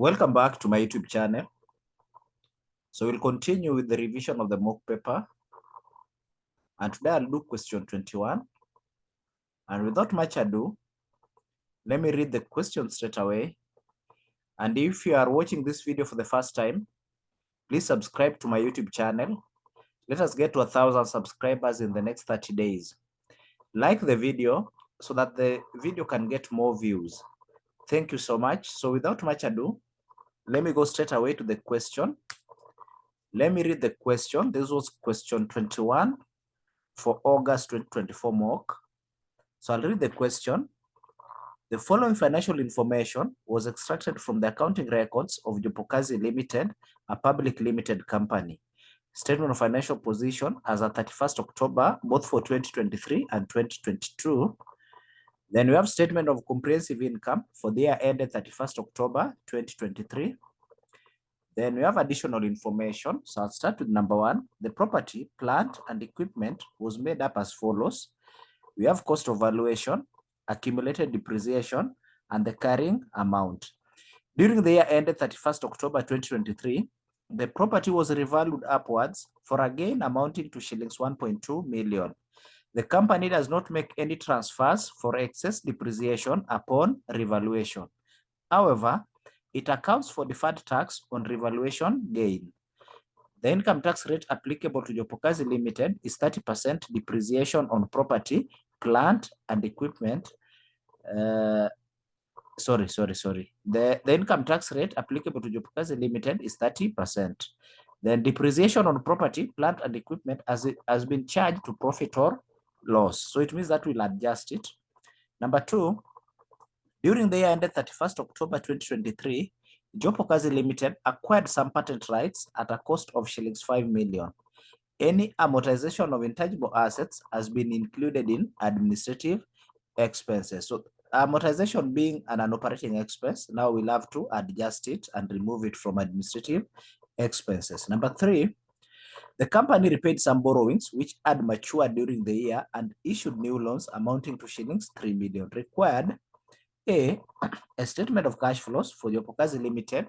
Welcome back to my YouTube channel. So we'll continue with the revision of the mock paper. And today I'll do question 21. And without much ado, let me read the question straight away. And if you are watching this video for the first time, please subscribe to my YouTube channel. Let us get to 1,000 subscribers in the next 30 days. Like the video so that the video can get more views. Thank you so much. So without much ado, let me go straight away to the question. Let me read the question. This was question 21 for August 2024 mock. So I'll read the question. The following financial information was extracted from the accounting records of Jopokazi Limited, a public limited company. Statement of financial position as at 31st October, both for 2023 and 2022. Then we have statement of comprehensive income for the year ended 31st October, 2023. Then we have additional information. So I'll start with number one. The property, plant, and equipment was made up as follows. We have cost of valuation, accumulated depreciation, and the carrying amount. During the year ended 31st October 2023, the property was revalued upwards for a gain amounting to shillings 1.2 million. The company does not make any transfers for excess depreciation upon revaluation. However, it accounts for deferred tax on revaluation gain. The income tax rate applicable to Jopokazi Limited is 30% depreciation on property, plant, and equipment. The income tax rate applicable to Jopokazi Limited is 30%. Then depreciation on property, plant, and equipment has been charged to profit or loss. So it means that we'll adjust it. Number two, during the year ended 31st October 2023, Jopokazi Limited acquired some patent rights at a cost of shillings 5 million. Any amortization of intangible assets has been included in administrative expenses. So amortization being an operating expense, now we'll have to adjust it and remove it from administrative expenses. Number three, the company repaid some borrowings which had matured during the year and issued new loans amounting to shillings 3 million. Required a statement of cash flows for Jopokazi Limited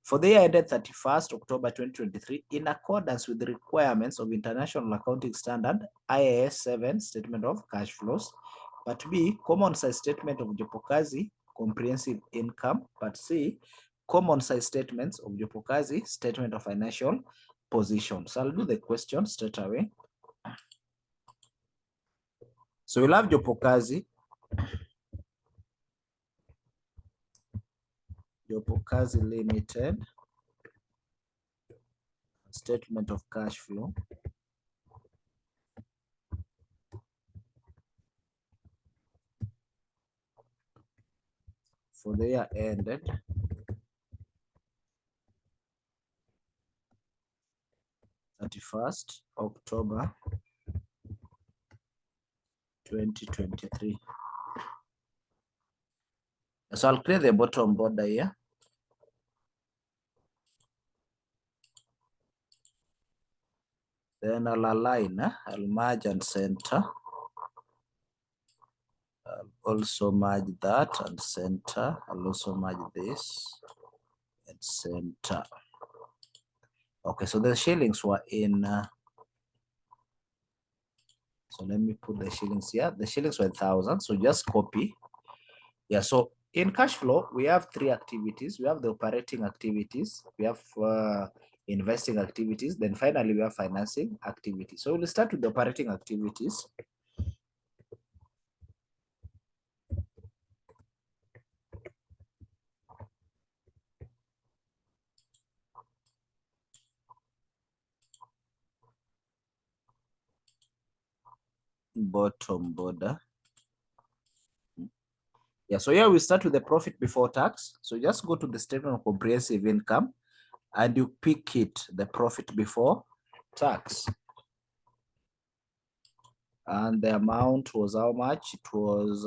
for the year ended 31st October 2023 in accordance with the requirements of International Accounting Standard IAS 7 statement of cash flows. Part B, common size statement of Jopokazi comprehensive income. Part C, common size statements of Jopokazi statement of financial position. So I'll do the question straight away. So we'll have Jopokazi Limited statement of cash flow for the year ended 31st October 2023. So I'll clear the bottom border here. Then I'll align, I'll merge and center. I'll also merge that and center. I'll also merge this and center. Okay, so the shillings were in, so let me put the shillings here. The shillings were 1,000, so just copy. Yeah, so in cash flow, we have three activities. We have the operating activities, we have investing activities, then finally we have financing activities. So we'll start with the operating activities. Bottom border. Yeah, so here we start with the profit before tax. So just go to the statement of comprehensive income and you pick it, the profit before tax. And the amount was how much? It was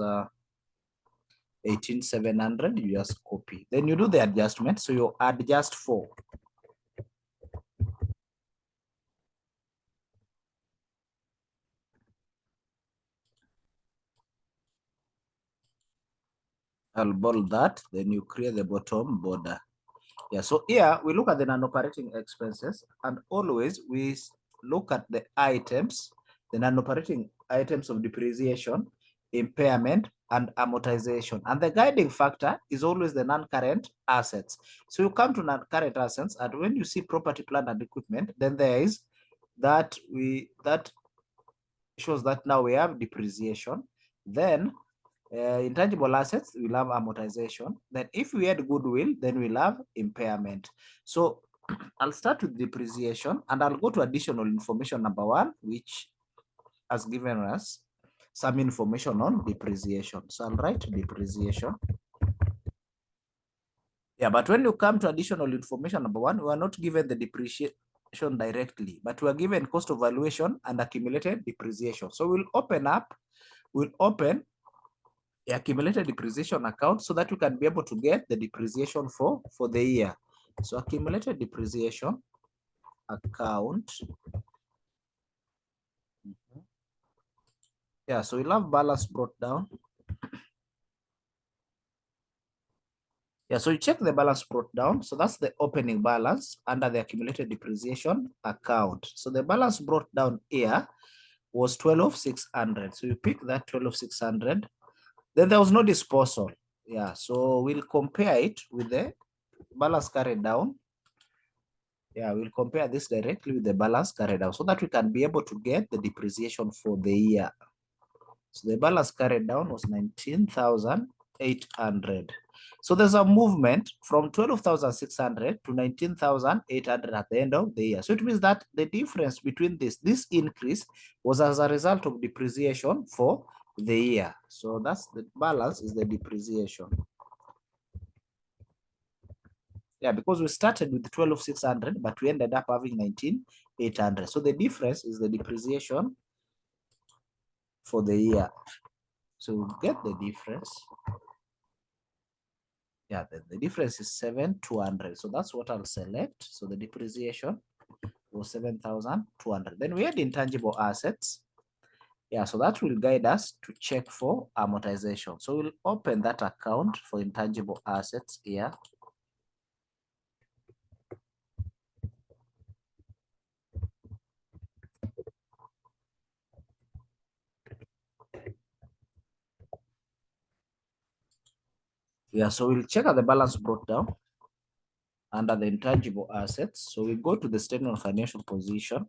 18,700. You just copy. Then you do the adjustment. So you adjust for. I'll bold that. Then you create the bottom border. Yeah, so here we look at the non-operating expenses, and always we look at the items, the non-operating items of depreciation, impairment, and amortization. And the guiding factor is always the non-current assets. So you come to non-current assets, and when you see property, plant, and equipment, then there is that shows that now we have depreciation. Then intangible assets, we'll have amortization. Then if we add goodwill, then we'll have impairment. So I'll start with depreciation, and I'll go to additional information number 1, which has given us some information on depreciation. So I'll write depreciation. Yeah, but when you come to additional information number 1, we are not given the depreciation directly, but we are given cost of valuation and accumulated depreciation. So we'll open the accumulated depreciation account so that we can be able to get the depreciation for the year. So accumulated depreciation account. Yeah, so we'll have balance brought down. Yeah, so you check the balance brought down. So that's the opening balance under the accumulated depreciation account. So the balance brought down here was 12,600. So you pick that 12,600. Then there was no disposal. Yeah, so we'll compare it with the balance carried down. Yeah, we'll compare this directly with the balance carried down so that we can be able to get the depreciation for the year. So the balance carried down was 19,800. So there's a movement from 12,600 to 19,800 at the end of the year. So it means that the difference between this increase was as a result of depreciation for the year. So that's the balance is the depreciation. Yeah, because we started with 12,600, but we ended up having 19,800. So the difference is the depreciation for the year. So we get the difference. Yeah, the difference is 7,200. So that's what I'll select. So the depreciation was 7,200. Then we had intangible assets. Yeah, so that will guide us to check for amortization. So we'll open that account for intangible assets here. Yeah, so we'll check out the balance brought down under the intangible assets. So we go to the statement of financial position,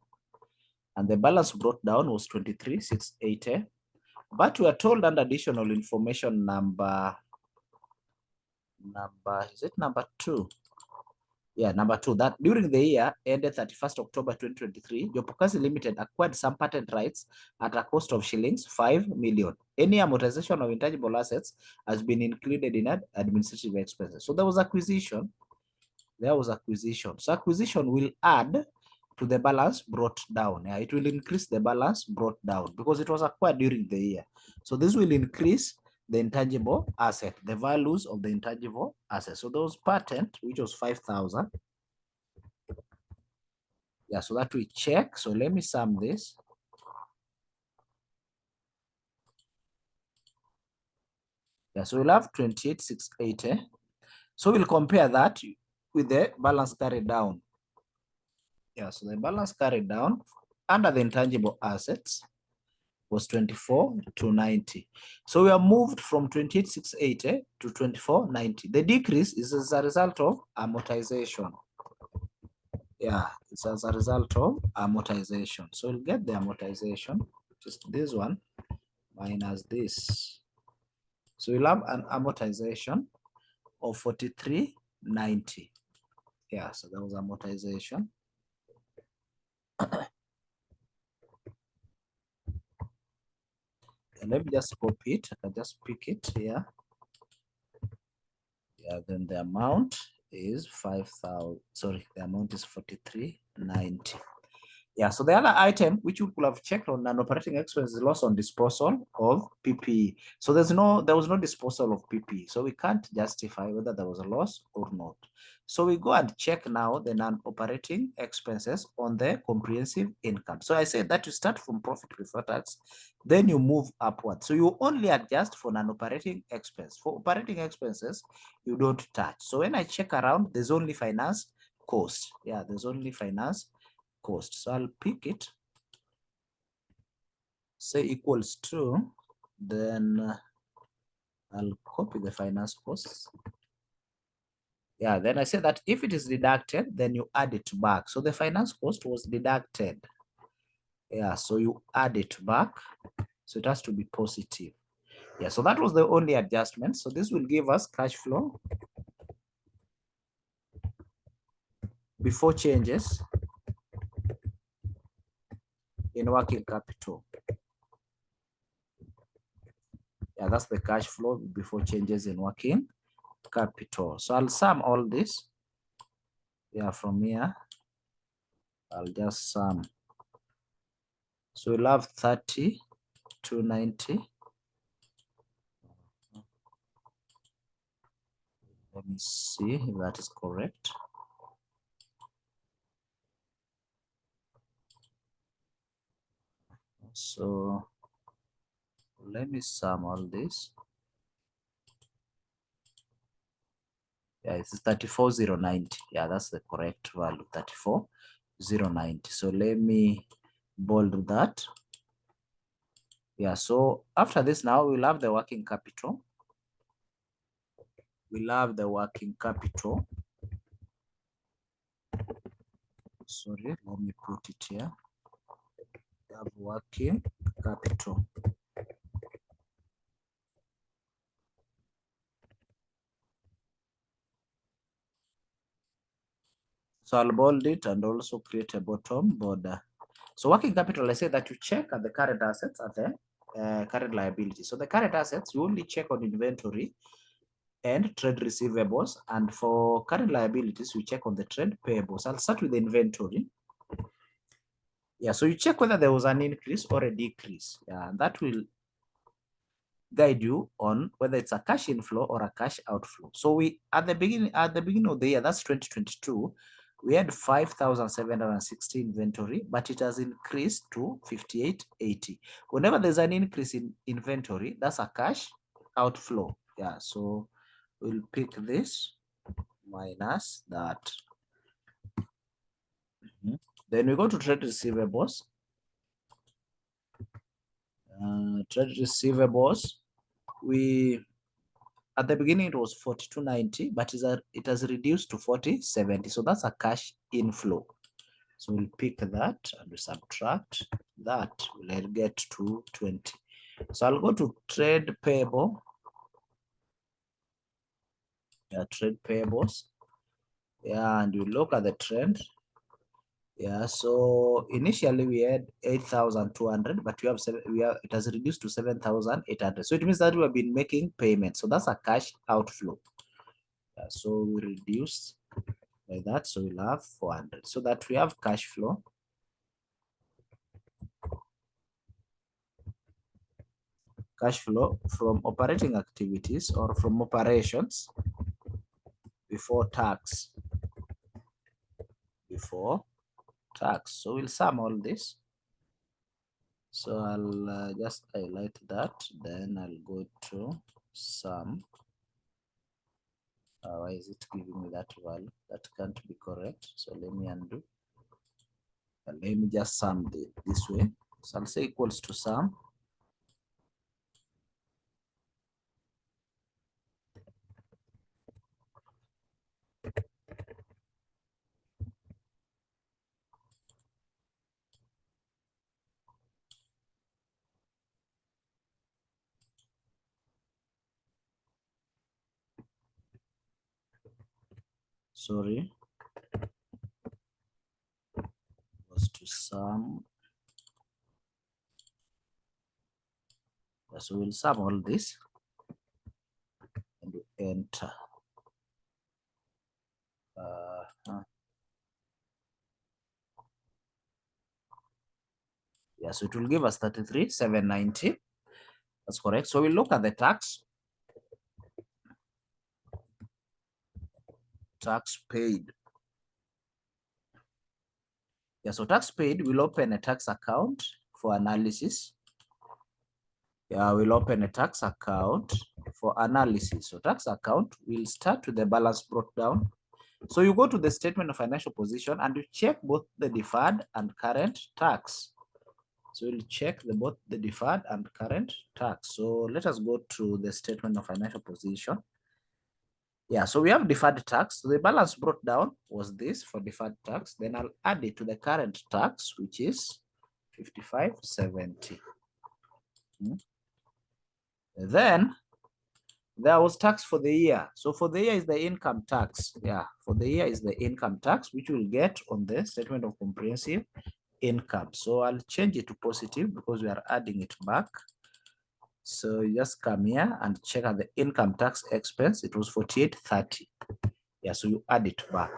and the balance brought down was 23,680. But we are told under additional information number is it number 2? Yeah, number 2, that during the year ended 31st October 2023, Jopokazi Limited acquired some patent rights at a cost of shillings 5 million. Any amortization of intangible assets has been included in administrative expenses. So there was acquisition. So acquisition will add to the balance brought down. Yeah, it will increase the balance brought down because it was acquired during the year. So this will increase the intangible asset, the values of the intangible assets. So those patent, which was 5,000. Yeah, so that we check. So let me sum this. Yeah, so we'll have 28,680. So we'll compare that with the balance carried down. Yeah, so the balance carried down under the intangible assets was 24,290. So we are moved from 28,680 to 24,990. The decrease is as a result of amortization. Yeah, it's as a result of amortization. So we'll get the amortization, just this one minus this. So we'll have an amortization of 43,90. Yeah, so that was amortization. And let me just copy it. I can just pick it here. Yeah, then the amount is 5,000. Sorry, the amount is 43,90. Yeah, so the other item which you could have checked on non-operating expense is loss on disposal of PPE. So there was no disposal of PPE. So we can't justify whether there was a loss or not. So we go and check now the non-operating expenses on the comprehensive income. So I said that you start from profit before tax, then you move upward. So you only adjust for non-operating expense. For operating expenses, you don't touch. So when I check around, there's only finance cost. Yeah, there's only finance cost. So I'll pick it, say equals to, then I'll copy the finance costs. Yeah, then I say that if it is deducted, then you add it back. So the finance cost was deducted. Yeah, so you add it back. So it has to be positive. Yeah, so that was the only adjustment. So this will give us cash flow before changes in working capital. Yeah, that's the cash flow before changes in working capital. So I'll sum all this. Yeah, from here, I'll just sum. So we'll have 30, 290. Let me see if that is correct. So let me sum all this. Yeah, it's 34,090. Yeah, that's the correct value, 34,090. So let me bold that. Yeah, so after this now we'll have the working capital. We'll have the working capital. Sorry, let me put it here. We have working capital. So I'll bold it and also create a bottom border. So working capital, I say that you check at the current assets at the current liability. So the current assets, you only check on inventory and trade receivables. And for current liabilities, you check on the trade payables. I'll start with the inventory. Yeah, so you check whether there was an increase or a decrease. Yeah, and that will guide you on whether it's a cash inflow or a cash outflow. So we at the beginning of the year, that's 2022, we had 5,760 inventory, but it has increased to 5,880. Whenever there's an increase in inventory, that's a cash outflow. Yeah, so we'll pick this minus that. Then we go to trade receivables. Trade receivables, we at the beginning it was 4290, but it has reduced to 4070. So that's a cash inflow. So we'll pick that and we subtract that. We'll get to 20. So I'll go to trade payable. Yeah, trade payables. Yeah, and you look at the trend. Yeah, so initially we had 8,200, but it has reduced to 7,800. So it means that we have been making payments. So that's a cash outflow. Yeah, so we reduce like that. So we'll have 400. So that we have cash flow. Cash flow from operating activities or from operations before tax. Before tax. So we'll sum all this. So I'll just highlight that. Then I'll go to sum. Why is it giving me that value? That can't be correct. So let me undo. Let me just sum this way. So I'll say equals to sum. Sorry. Was to sum. So we'll sum all this and enter. Yeah, so it will give us 33,790. That's correct. So we look at the tax. Tax paid. Yeah, so tax paid, we'll open a tax account for analysis. Yeah, we'll open a tax account for analysis. So tax account, we'll start with the balance brought down. So you go to the statement of financial position and you check both the deferred and current tax. So we'll check both the deferred and current tax. So let us go to the statement of financial position. Yeah, so we have deferred tax. So the balance brought down was this for deferred tax. Then I'll add it to the current tax, which is 5570. Then there was tax for the year. So for the year is the income tax. Yeah, for the year is the income tax, which we'll get on the statement of comprehensive income. So I'll change it to positive because we are adding it back. So you just come here and check out the income tax expense. It was 4830. Yeah, so you add it back.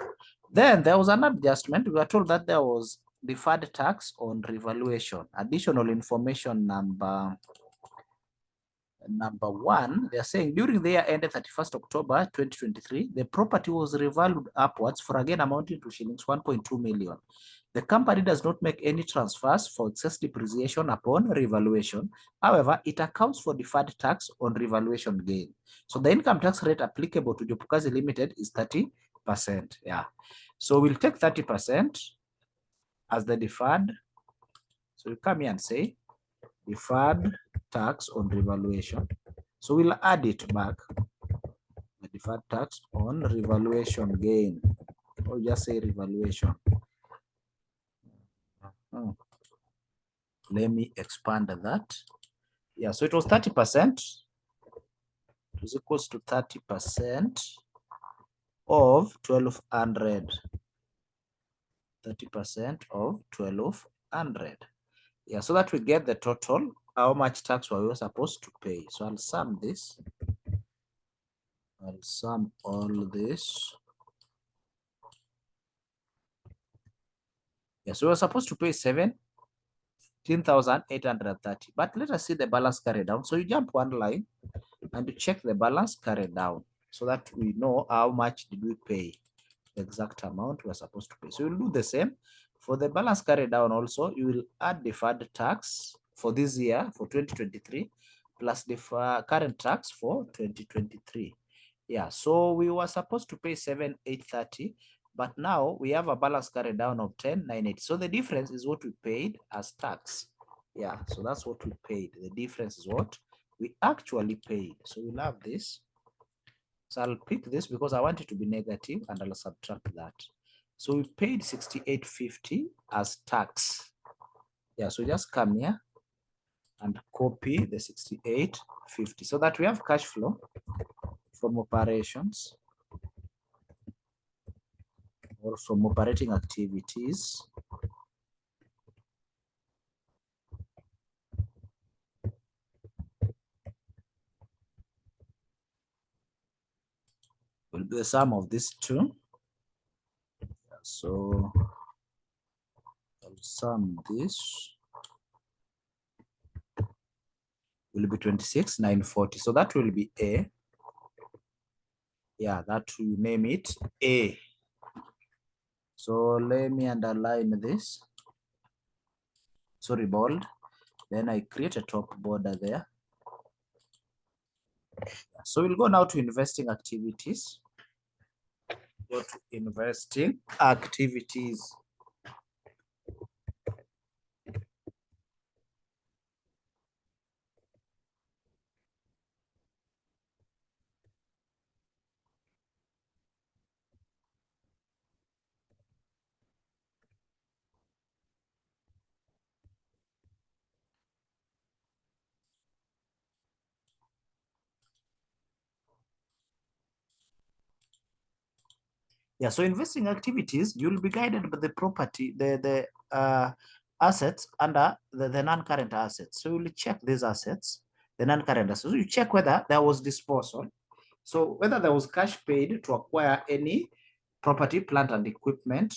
Then there was an adjustment. We were told that there was deferred tax on revaluation. Additional information number 1, they're saying during the year ended 31st October 2023, the property was revalued upwards for a gain amounting to shillings 1.2 million. The company does not make any transfers for excess depreciation upon revaluation. However, it accounts for deferred tax on revaluation gain. So the income tax rate applicable to Jopukazi Limited is 30%. Yeah. So we'll take 30% as the deferred. So you come here and say deferred tax on revaluation. So we'll add it back. The deferred tax on revaluation gain. Or just say revaluation. Let me expand that. Yeah, so it was 30%. It is equals to 30% of 1200. 30% of 1200. Yeah, so that we get the total, how much tax were we supposed to pay. So I'll sum this. I'll sum all this. Yeah, so we're supposed to pay 17,830. But let us see the balance carried down. So you jump one line and you check the balance carried down so that we know how much did we pay, the exact amount we're supposed to pay. So we'll do the same. For the balance carried down also, you will add deferred tax for this year, for 2023, plus the current tax for 2023. Yeah, so we were supposed to pay 7,830, but now we have a balance carried down of 10,980. So the difference is what we paid as tax. Yeah, so that's what we paid. The difference is what we actually paid. So we'll have this. So I'll pick this because I want it to be negative and I'll subtract that. So we paid 6850 as tax. Yeah, so just come here and copy the 6850 so that we have cash flow from operations or from operating activities. Will be the sum of these two. So I'll sum this. Will be 26,940. So that will be A. Yeah, that will name it A. So let me underline this. Sorry, bold. Then I create a top border there. So we'll go now to investing activities. Go to investing activities. Yeah, so investing activities, you'll be guided by the property, the assets under the non-current assets. So you'll check these assets, the non-current assets. So you check whether there was disposal. So whether there was cash paid to acquire any property, plant, and equipment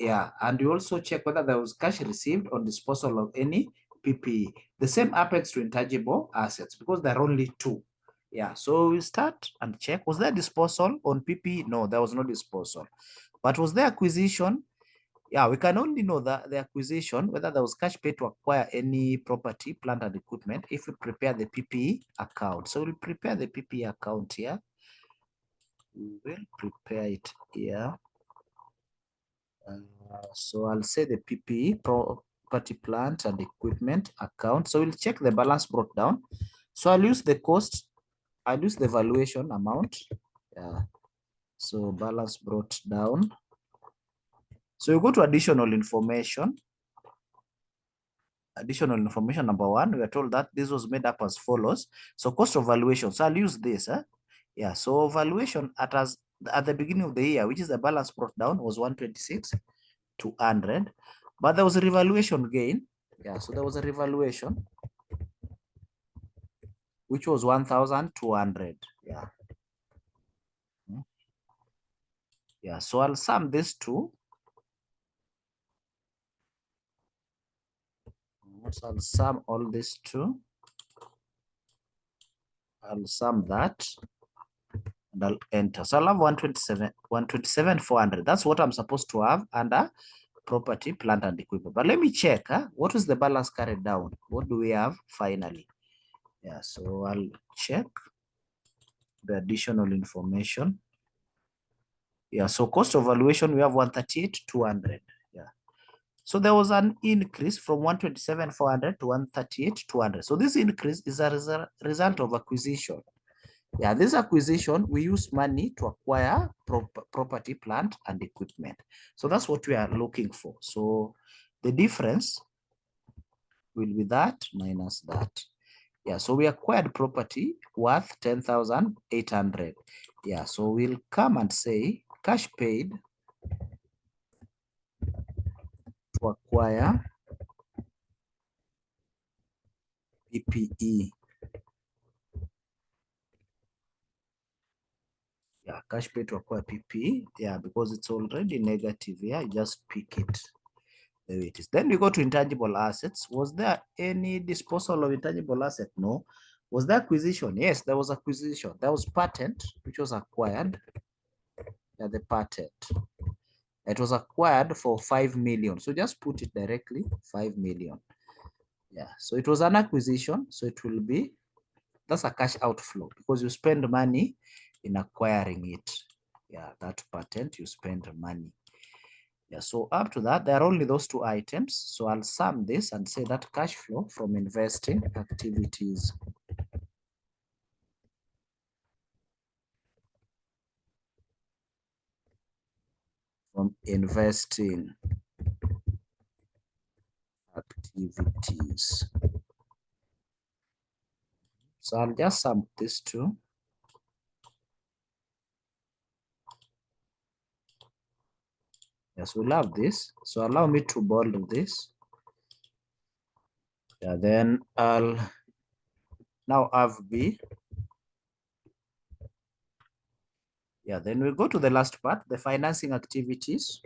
Yeah, and you also check whether there was cash received on disposal of any PPE. The same happens to intangible assets because there are only two. Yeah, so we start and check, was there disposal on PPE? No, there was no disposal. But was there acquisition? Yeah, we can only know that the acquisition, whether there was cash paid to acquire any property, plant and equipment, if we prepare the PPE account. So we'll prepare the PPE account here. We will prepare it here. So I'll say the PPE, property, plant and equipment account. So we'll check the balance brought down. So I'll use the cost. I'll use the valuation amount. Yeah. So balance brought down. So you go to additional information. Additional information number one, we are told that this was made up as follows. So cost of valuation. So I'll use this. Yeah. So valuation at the beginning of the year, which is the balance brought down, was 126,200. But there was a revaluation gain. Yeah. So there was a revaluation, which was 1,200. Yeah. Yeah. So I'll sum these two. So I'll sum all these two. I'll sum that and I'll enter. So I'll have 127,400. That's what I'm supposed to have under property, plant and equipment. But let me check, what is the balance carried down? What do we have finally? Yeah, so I'll check the additional information. Yeah, so cost of valuation, we have 138,200. Yeah. So there was an increase from 127,400 to 138,200. So this increase is a result of acquisition. Yeah, this acquisition, we use money to acquire property, plant, and equipment. So that's what we are looking for. So the difference will be that minus that. Yeah, so we acquired property worth 10,800. Yeah, so we'll come and say cash paid to acquire PPE. Yeah, cash paid to acquire PPE. Yeah, because it's already negative. Yeah, just pick it the way it is. Then we go to intangible assets. Was there any disposal of intangible asset? No. Was there acquisition? Yes, there was acquisition. There was patent, which was acquired. Yeah, the patent. It was acquired for 5 million. So just put it directly, 5 million. Yeah, so it was an acquisition. So it will be, that's a cash outflow because you spend money in acquiring it. Yeah, that patent, you spend money. Yeah, so up to that, there are only those two items. So I'll sum this and say that cash flow from investing activities. From investing activities. So I'll just sum these two. Yes, we'll have this. So allow me to bold this. Yeah, then I'll now have B. Yeah, then we go to the last part, the financing activities.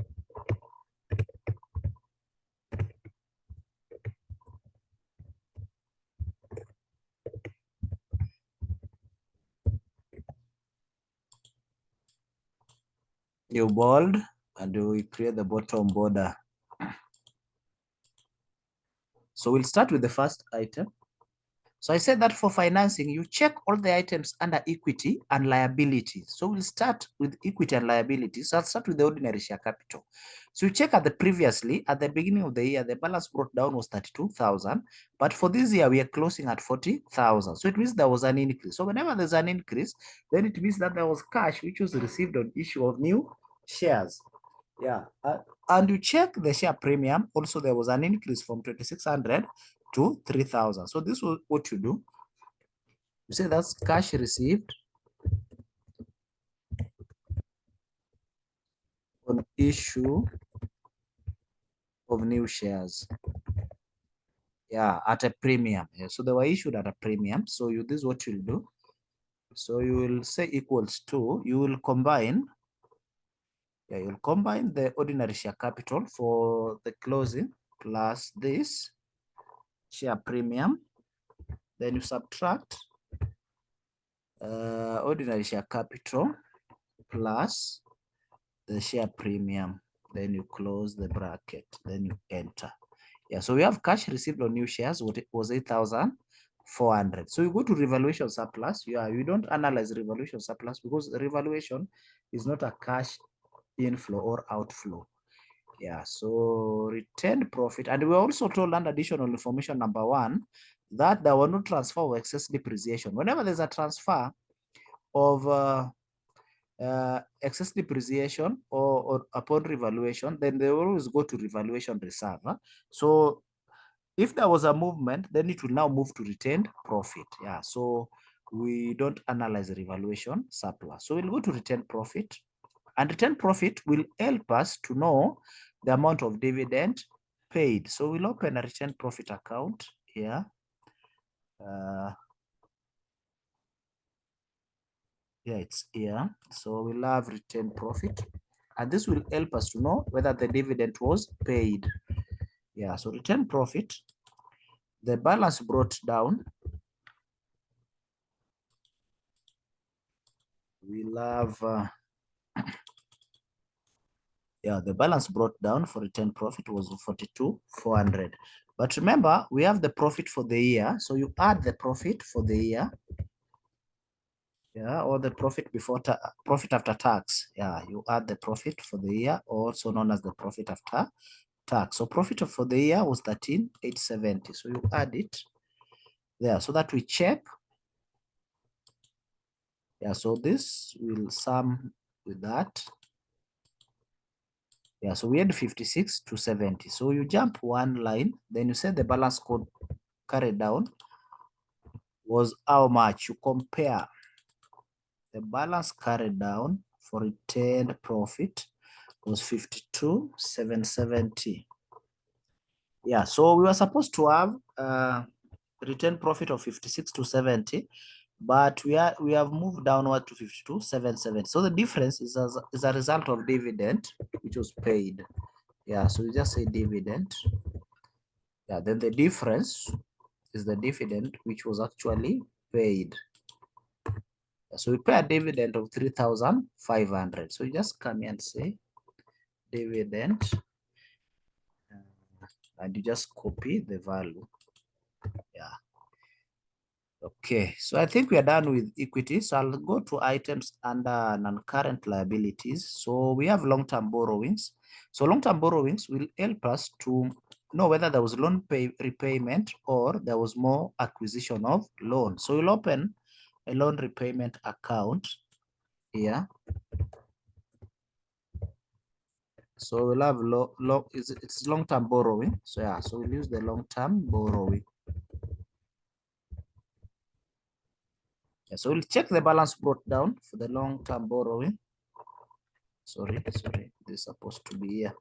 You bold and we create the bottom border. So we'll start with the first item. So I said that for financing, you check all the items under equity and liability. So we'll start with equity and liability. So I'll start with the ordinary share capital. So you check at the beginning of the year, the balance brought down was 32,000. But for this year, we are closing at 40,000. So it means there was an increase. So whenever there's an increase, then it means that there was cash which was received on issue of new shares. Yeah. And you check the share premium. Also, there was an increase from 2,600 to 3,000. So this was what you do. You say that's cash received on issue of new shares. Yeah, at a premium. Yeah, so they were issued at a premium. So this is what you'll do. So you will say equals to, you will combine Yeah, you'll combine the ordinary share capital for the closing plus this share premium. Then you subtract ordinary share capital plus the share premium. Then you close the bracket. Then you enter. Yeah, so we have cash received on new shares was 8,400. So you go to revaluation surplus. Yeah, you don't analyze revaluation surplus because the revaluation is not a cash inflow or outflow. Yeah, so retained profit. And we were also told under additional information number 1 that there were no transfer of excess depreciation. Whenever there's a transfer of excess depreciation or upon revaluation, then they always go to revaluation reserve. So if there was a movement, then it will now move to retained profit. Yeah, so we don't analyze the revaluation surplus. So we'll go to retained profit, and retained profit will help us to know the amount of dividend paid. So we'll open a retained profit account here. Yeah, it's here. So we'll have retained profit, and this will help us to know whether the dividend was paid. Yeah, so retained profit, the balance brought down, we'll have yeah, the balance brought down for retained profit was 42,400. But remember, we have the profit for the year, so you add the profit for the year. Yeah, or the profit before profit after tax. Yeah, you add the profit for the year, also known as the profit after tax. So profit for the year was 13,870. So you add it there so that we check. Yeah, so this will sum with that. Yeah, so we had 56 to 70. So you jump one line, then you say the balance code carried down was how much. You compare the balance carried down for retained profit was 52,770. Yeah, so we were supposed to have retained profit of 56 to 70, but we have moved downward to 52,770. So the difference is a result of dividend which was paid. Yeah, so you just say dividend. Yeah, then the difference is the dividend which was actually paid. So we pay a dividend of 3,500. So you just come here and say dividend, and you just copy the value. Yeah. Okay, so I think we are done with equity. So I'll go to items under non-current liabilities. So we have long-term borrowings. So long-term borrowings will help us to know whether there was loan repayment or there was more acquisition of loan. So we'll open a loan repayment account here. So we'll have it's long-term borrowing. So yeah, so we'll use the long-term borrowing. Yeah, so we'll check the balance brought down for the long-term borrowing. Sorry, this is supposed to be here.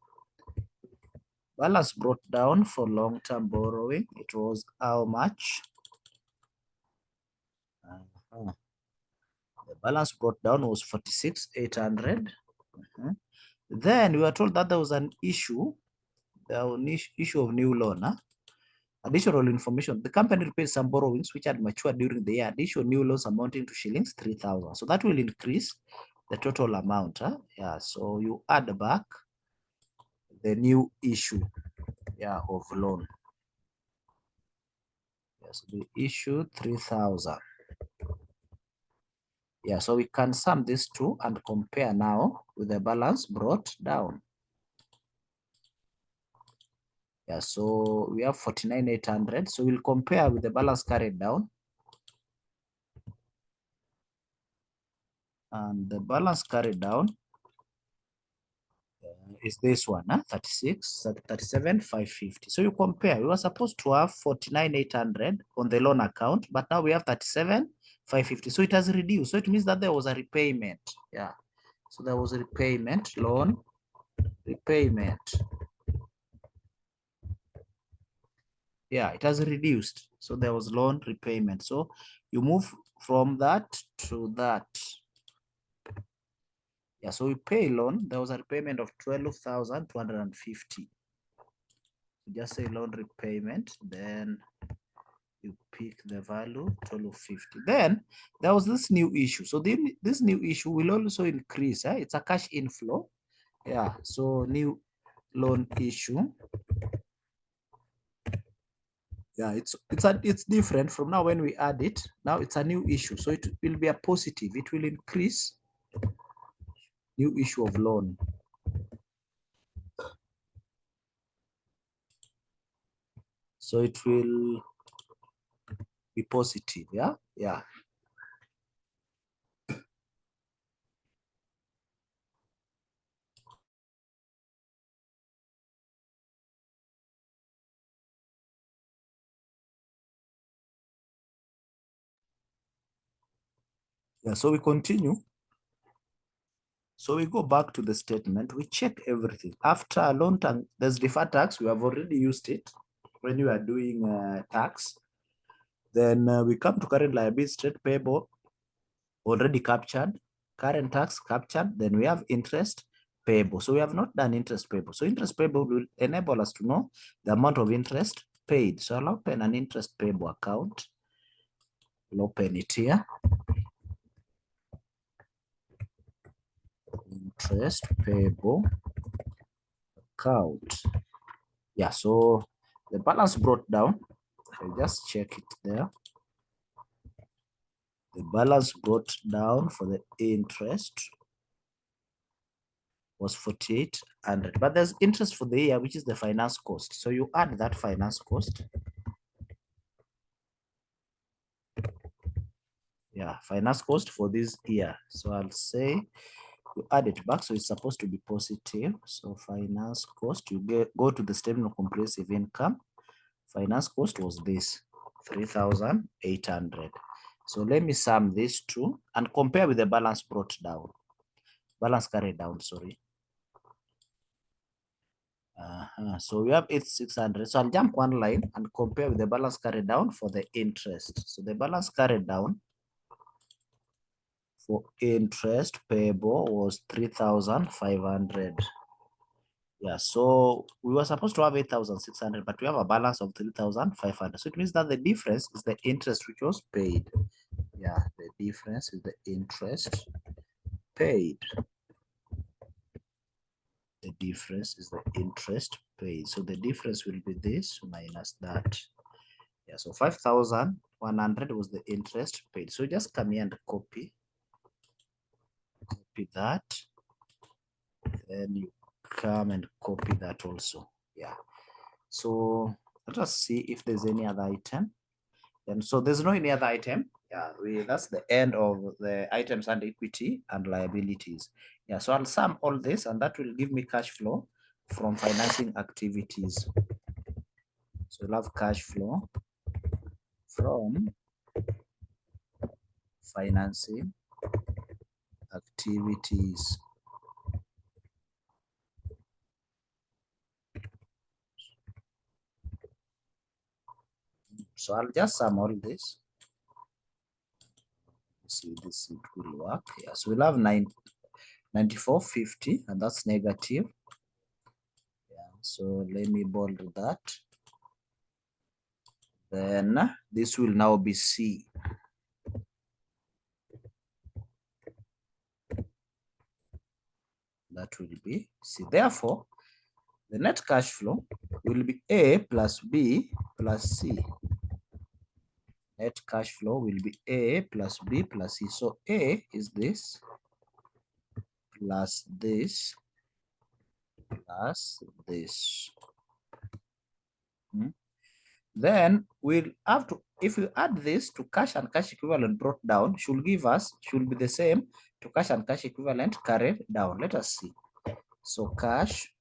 Balance brought down for long-term borrowing. It was how much? The balance brought down was 46,800. Then we were told that there was an issue, issue of new loan. Additional information: the company repaid some borrowings which had matured during the year. Additional new loans amounting to shillings 3,000. So that will increase the total amount. Yeah, so you add back the new issue, yeah, of loan. Yes, we issued 3,000. Yeah, so we can sum these two and compare now with the balance brought down. Yeah, so we have 49,800. So we'll compare with the balance carried down. And the balance carried down is this one, 37,550. So you compare, we were supposed to have 49,800 on the loan account, but now we have 37,550. So it has reduced. So it means that there was a repayment. Yeah. So there was a repayment, loan repayment. Yeah, it has reduced. So there was loan repayment. So you move from that to that. Yeah, so we pay loan. There was a repayment of 12,250. Just say loan repayment, then you pick the value 1250. Then there was this new issue. So this new issue will also increase. It's a cash inflow. Yeah, so new loan issue. Yeah, it's different from now when we add it. Now it's a new issue, so it will be a positive. It will increase new issue of loan. So it will be positive. Yeah, yeah. Yeah, so we continue. So we go back to the statement, we check everything. After loan tax, there's deferred tax, we have already used it when you are doing tax. Then we come to current liability, straight payable, already captured, current tax captured, then we have interest payable. So we have not done interest payable. So interest payable will enable us to know the amount of interest paid. So I'll open an interest payable account. I'll open it here. Interest payable account. Yeah, so the balance brought down. I'll just check it there. The balance brought down for the interest was 4,800, but there's interest for the year, which is the finance cost. So you add that finance cost. Yeah, finance cost for this year. So I'll say you add it back, so it's supposed to be positive. So finance cost, you go to the statement of comprehensive income. Finance cost was this, 3,800. So let me sum these two and compare with the balance brought down. Balance carried down, sorry. So we have 8,600. So I'll jump one line and compare with the balance carried down for the interest. So the balance carried down for interest payable was 3,500. Yeah, so we were supposed to have 8,600, but we have a balance of 3,500. So it means that the difference is the interest which was paid. Yeah, the difference is the interest paid. The difference is the interest paid. So the difference will be this minus that. Yeah, so 5,100 was the interest paid. So just come here and copy that. Then you come and copy that also. Yeah. So let us see if there's any other item. And so there's no any other item. Yeah, that's the end of the items and equity and liabilities. Yeah, so I'll sum all this and that will give me cash flow from financing activities. So we'll have cash flow from financing activities. So I'll just sum all this. See, this it will work. Yeah, so we'll have 9450, and that's negative. Yeah, so let me bold that. Then this will now be C. That will be C. Therefore, the net cash flow will be A plus B plus C. Net cash flow will be A plus B plus C. So A is this plus this plus this. Then we'll have to, if we add this to cash and cash equivalent brought down, should be the same to cash and cash equivalent carried down. Let us see. So cash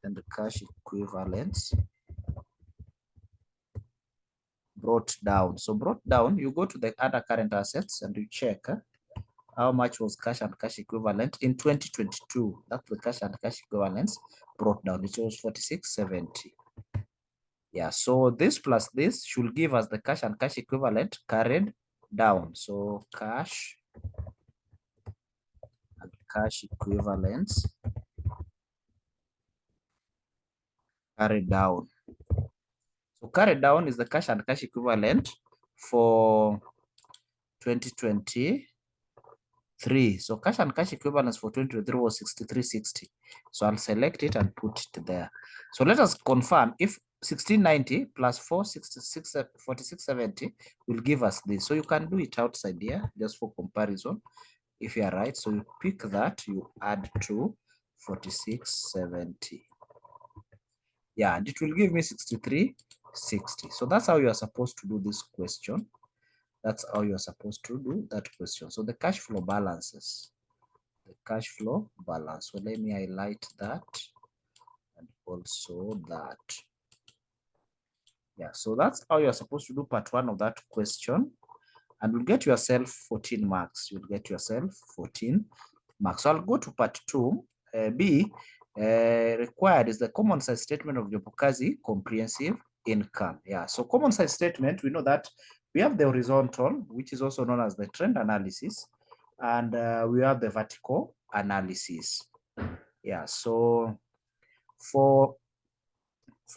and the cash equivalents brought down. So brought down, you go to the other current assets and you check how much was cash and cash equivalent in 2022. That's the cash and cash equivalents brought down. It was 4670. Yeah, so this plus this should give us the cash and cash equivalent carried down. So cash cash equivalents carried down. So carried down is the cash and cash equivalent for 2023. So cash and cash equivalents for 2023 was 6360. So I'll select it and put it there. So let us confirm if 1690 plus 4670 will give us this. So you can do it outside here just for comparison. If you are right, so you pick that, you add to 4670. Yeah, and it will give me 6360. So that's how you are supposed to do this question. That's how you are supposed to do that question. So the cash flow balances, the cash flow balance. So let me highlight that and also that. Yeah, so that's how you're supposed to do part one of that question. And you'll get yourself 14 marks. You'll get yourself 14 marks. So I'll go to part two. B, required is the common size statement of Jopokazi comprehensive income. Yeah, so common size statement, we know that we have the horizontal, which is also known as the trend analysis, and we have the vertical analysis. Yeah, so for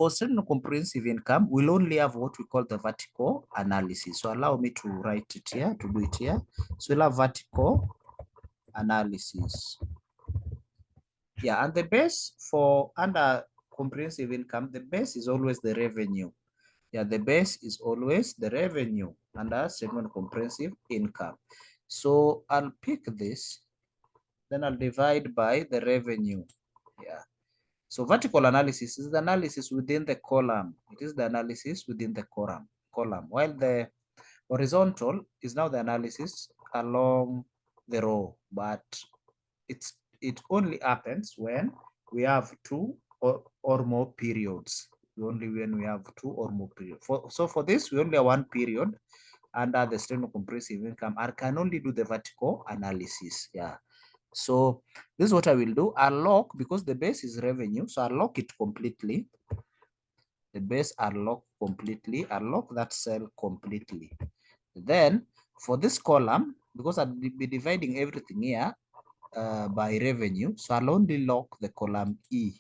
statement of comprehensive income, we'll only have what we call the vertical analysis. So allow me to write it here, to do it here. So we'll have vertical analysis. Yeah, and the base for under comprehensive income, the base is always the revenue. Yeah, the base is always the revenue under statement of comprehensive income. So I'll pick this, then I'll divide by the revenue. Yeah. So vertical analysis is the analysis within the column. It is the analysis within the column. While the horizontal is now the analysis along the row, but it only happens when we have two or more periods. Only when we have two or more periods. So for this, we only have one period under the statement of comprehensive income. I can only do the vertical analysis. Yeah. So this is what I will do. I'll lock, because the base is revenue, so I'll lock it completely. The base I'll lock completely. I'll lock that cell completely. Then for this column, because I'll be dividing everything here by revenue, so I'll only lock the column E.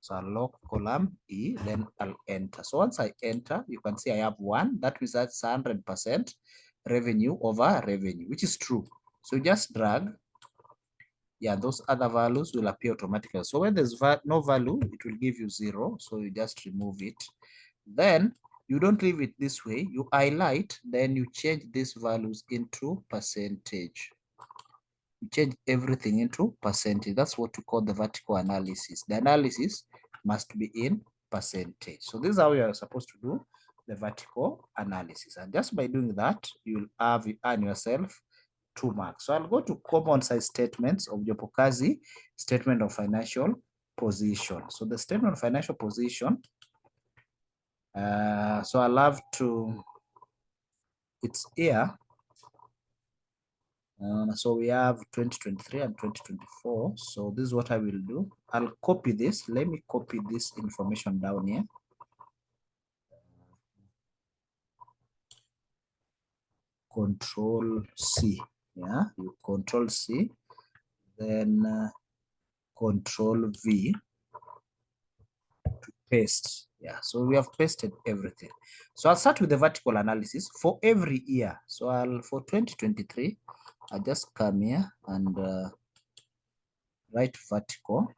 So I'll lock column E, then I'll enter. So once I enter, you can see I have one. That means that's 100% revenue over revenue, which is true. So just drag. Yeah, those other values will appear automatically. So when there's no value, it will give you 0. So you just remove it. Then you don't leave it this way. You highlight, then you change these values into percentage. You change everything into percentage. That's what we call the vertical analysis. The analysis must be in percentage. So this is how you are supposed to do the vertical analysis. And just by doing that, you'll earn yourself 2 marks. So I'll go to common size statements of Jopokazi statement of financial position. So the statement of financial position, so I'll have to, it's here. So we have 2023 and 2024. So this is what I will do. I'll copy this. Let me copy this information down here. Control C. Yeah, you Control C, then Control V to paste. Yeah, so we have pasted everything. So I'll start with the vertical analysis for every year. So for 2023, I'll just come here and write vertical.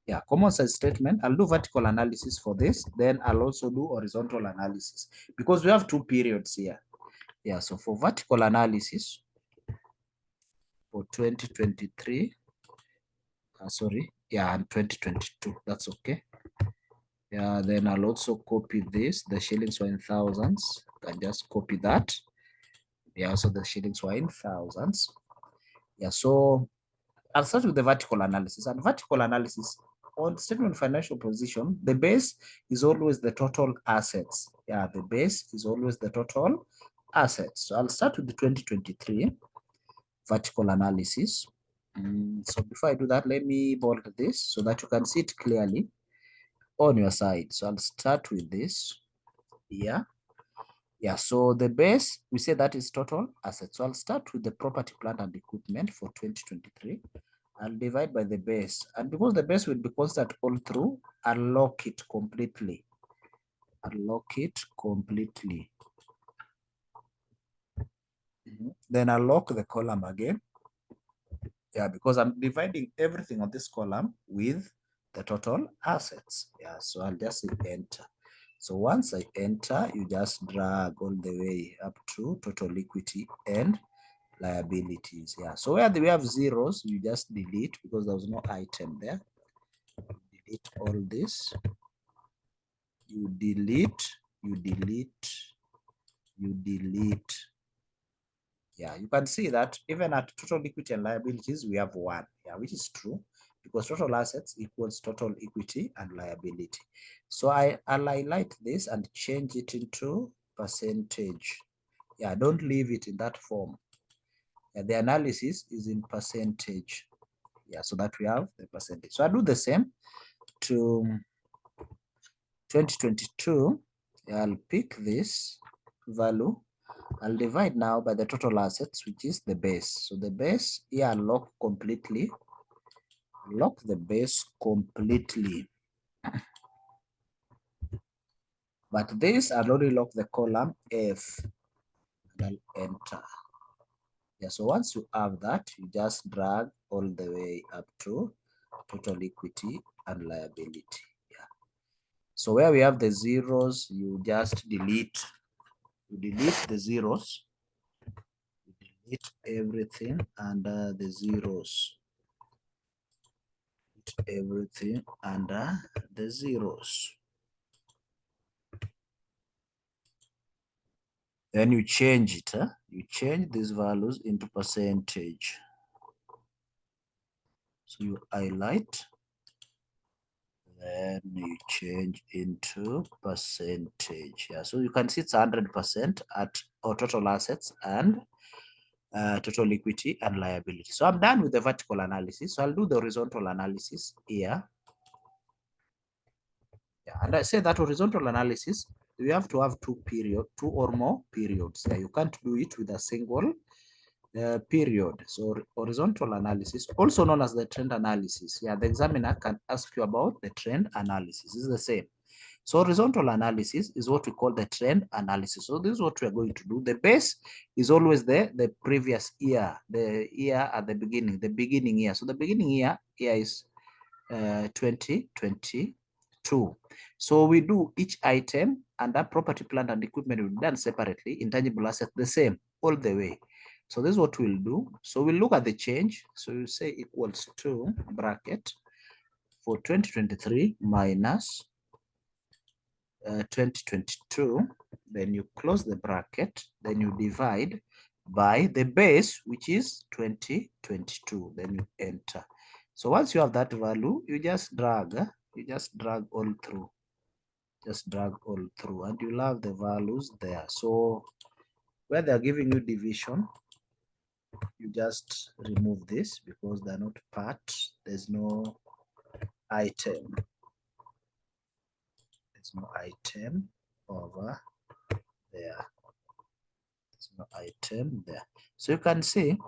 Yeah, common size statement. I'll do vertical analysis for this. Then I'll also do horizontal analysis because we have 2 periods here. Yeah, so for vertical analysis for 2023, and 2022, that's okay. Yeah, then I'll also copy this, the shillings were in thousands. I just copy that. Yeah, so the shillings were in thousands. Yeah, so I'll start with the vertical analysis. And vertical analysis on statement of financial position, the base is always the total assets. Yeah, the base is always the total assets. So I'll start with the 2023 vertical analysis. So before I do that, let me bold this so that you can see it clearly on your side. So I'll start with this here. Yeah, so the base, we say that is total assets. So I'll start with the property, plant and equipment for 2023. I'll divide by the base. And because the base will be constant all through, I'll lock it completely. Unlock it completely. Then I'll lock the column again. Yeah, because I'm dividing everything on this column with the total assets. Yeah, so I'll just enter. So once I enter, you just drag all the way up to total equity and liabilities. Yeah, so where we have zeros, you just delete because there was no item there. Delete all this. You delete. Yeah, you can see that even at total equity and liabilities, we have 1, yeah, which is true because total assets equals total equity and liability. So I'll highlight this and change it into percentage. Yeah, don't leave it in that form. Yeah, the analysis is in percentage. Yeah, so that we have the percentage. So I do the same to 2022. Yeah, I'll pick this value. I'll divide now by the total assets, which is the base. So the base here, I'll lock completely. Lock the base completely. But this, I'll only lock the column F. And I'll enter. Yeah, so once you have that, you just drag all the way up to total equity and liability. Yeah. So where we have the zeros, you just delete. You delete the zeros. You delete everything under the zeros. Everything under the zeros. Then you change it. You change these values into percentage. So you highlight, then you change into percentage. Yeah, so you can see it's 100% at our total assets and total equity and liability. So I'm done with the vertical analysis. So I'll do the horizontal analysis here. Yeah, and I say that horizontal analysis, you have to have two or more periods. Yeah, you can't do it with a single period. So horizontal analysis, also known as the trend analysis. Yeah, the examiner can ask you about the trend analysis. It's the same. So horizontal analysis is what we call the trend analysis. So this is what we are going to do. The base is always the previous year, the year at the beginning year. So the beginning year is 2022. So we do each item, and that property, plant and equipment will be done separately. Intangible assets the same all the way. So this is what we'll do. So we'll look at the change. So you say equals to bracket for 2023 minus 2022. Then you close the bracket. Then you divide by the base, which is 2022. Then you enter. So once you have that value, you just drag. You just drag all through. Just drag all through, and you'll have the values there. So where they're giving you division, you just remove this because they're not part. There's no item. There's no item over there. There's no item there. So you can see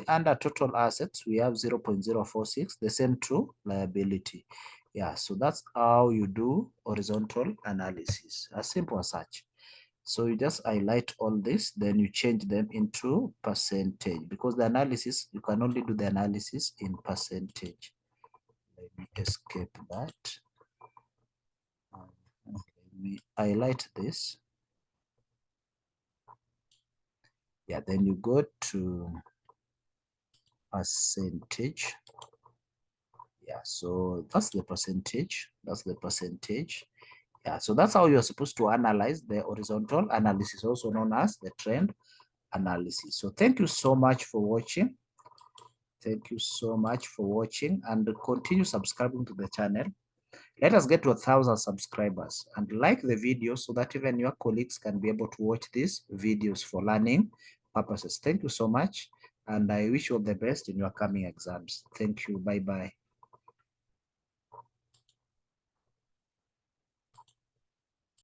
under total assets, we have 0.046, the same to liability. Yeah, so that's how you do horizontal analysis, as simple as such. So you just highlight all this, then you change them into percentage because the analysis, you can only do the analysis in percentage. Let me escape that. Let me highlight this. Yeah, then you go to percentage. Yeah, so that's the percentage. That's the percentage. Yeah, so that's how you're supposed to analyze the horizontal analysis, also known as the trend analysis. So thank you so much for watching. Thank you so much for watching, and continue subscribing to the channel. Let us get to 1,000 subscribers, and like the video so that even your colleagues can be able to watch these videos for learning purposes. Thank you so much, and I wish you all the best in your coming exams. Thank you. Bye-bye.